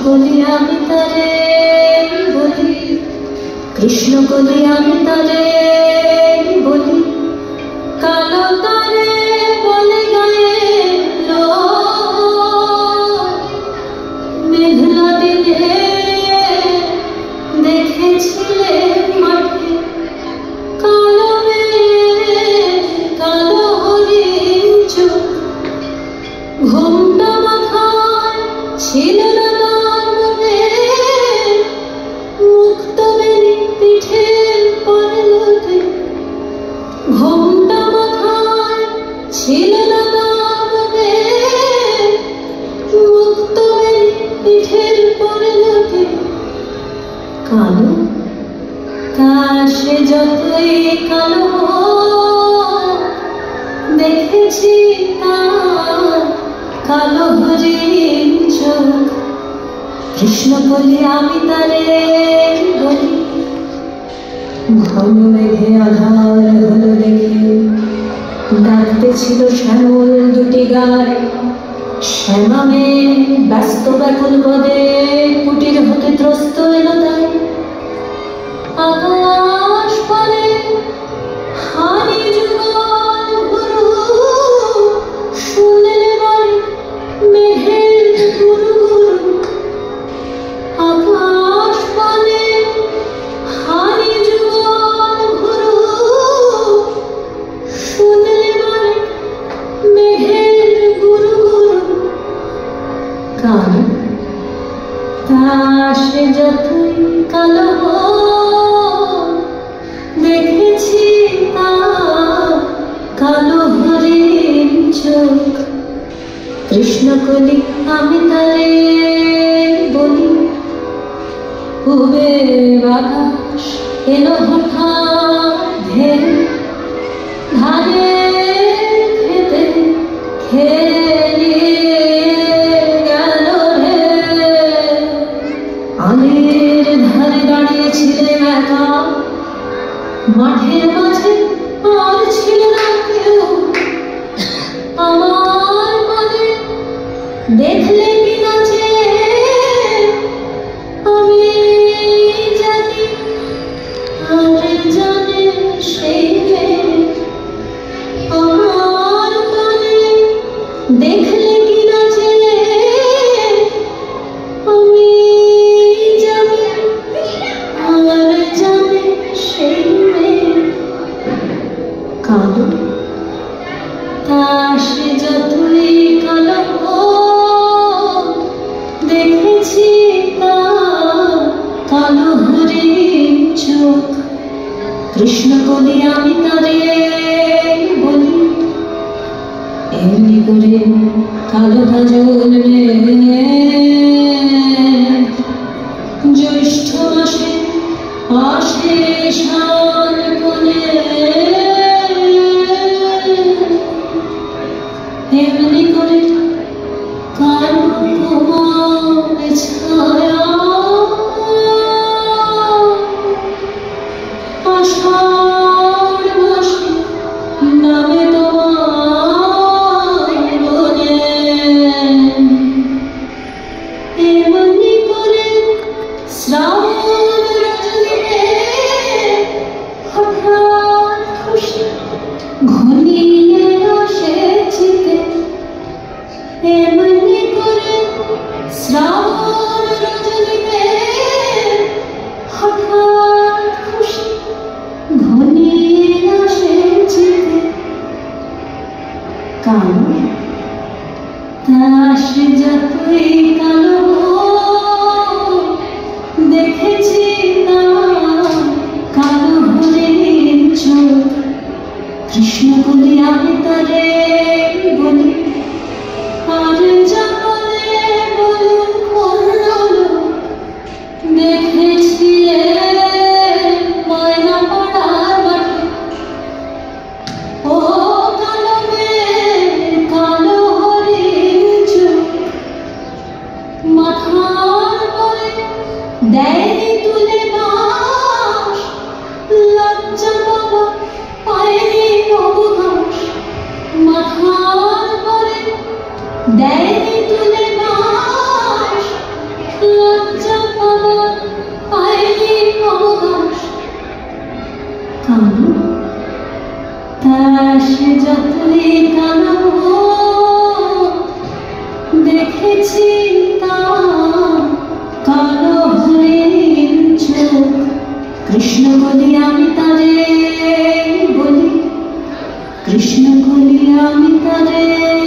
কলি আমি তারে বলি, কৃষ্ণ কলি আমি তারে বলি, কালো তারে বলে গায়ে লো, মেঘলা দিনে দেখেছিলে মাঠে কালো মেঘ, কালো হরিণ চোখ, ঘোমটা মাথায় ছিল না তার মনে, মুক্ত বেনি পিঠের পরলোকে, ঘোমটা মাথায় ছিল না তার মনে, মুক্ত বেনি পিঠের পরলোকে। কালো তা সে যতই কালো দেখেছি তার কালো হরিণ চোখ, কৃষ্ণ বলি আমি তারে বলি। ঘন মেঘে আধার হলো দেখে ডাকতেছিল শ্যামল দুটি গায়ে, শ্যামা মেয়ে ব্যস্ত ব্যাকুল পদে কুটির হতে ত্রস্ত এলো তাই। আকাশ পানে হানি যুগল গুরু, শুনলে বাড়ি মেঘের গুরু গুরু। আকাশ পানে হানি যুগল গুরু, শুনলে বাড়ি মেঘের গুরু গুরু। কালো তা সে যতই কালো দেখেছি তার কালো হরিণ চোখ, কৃষ্ণ কলি আমি তারে বলি। পূবে বাতাস এলো হঠাৎ ধেয়ে, ধারে খেতে খেলিয়ে গেল রে। আলের ধারে দাঁড়িয়েছিলেন একা, মাঠের মাঝে আর ছিল না কেউ। আমার মনে দেখলে কি নাচে আমি জানি, আর জানে সেই মেয়ে। আমার মনে দেখলে কি নাচে আমি জানি, আর জানে সেই মেয়ে। কালো তা সে যতই কালো দেখেছি তার কালো হরিণ চোখ, কৃষ্ণ কলি আমি তারে বলি। এমনি করে কালো কাজল জ্যৈষ্ঠ মাসে আসে শাল কোলে, এমনি করে কালো কোমল ছায়া আষাঢ় মাসে নামে তোমার মনে। এমনি করে শ্রাবণ রজনীতে যতই কানাবো দেখেছি তার কালো হরিণ চোখ। কৃষ্ণ বলি আমি তারে বলি, কৃষ্ণ বলি আমি তারে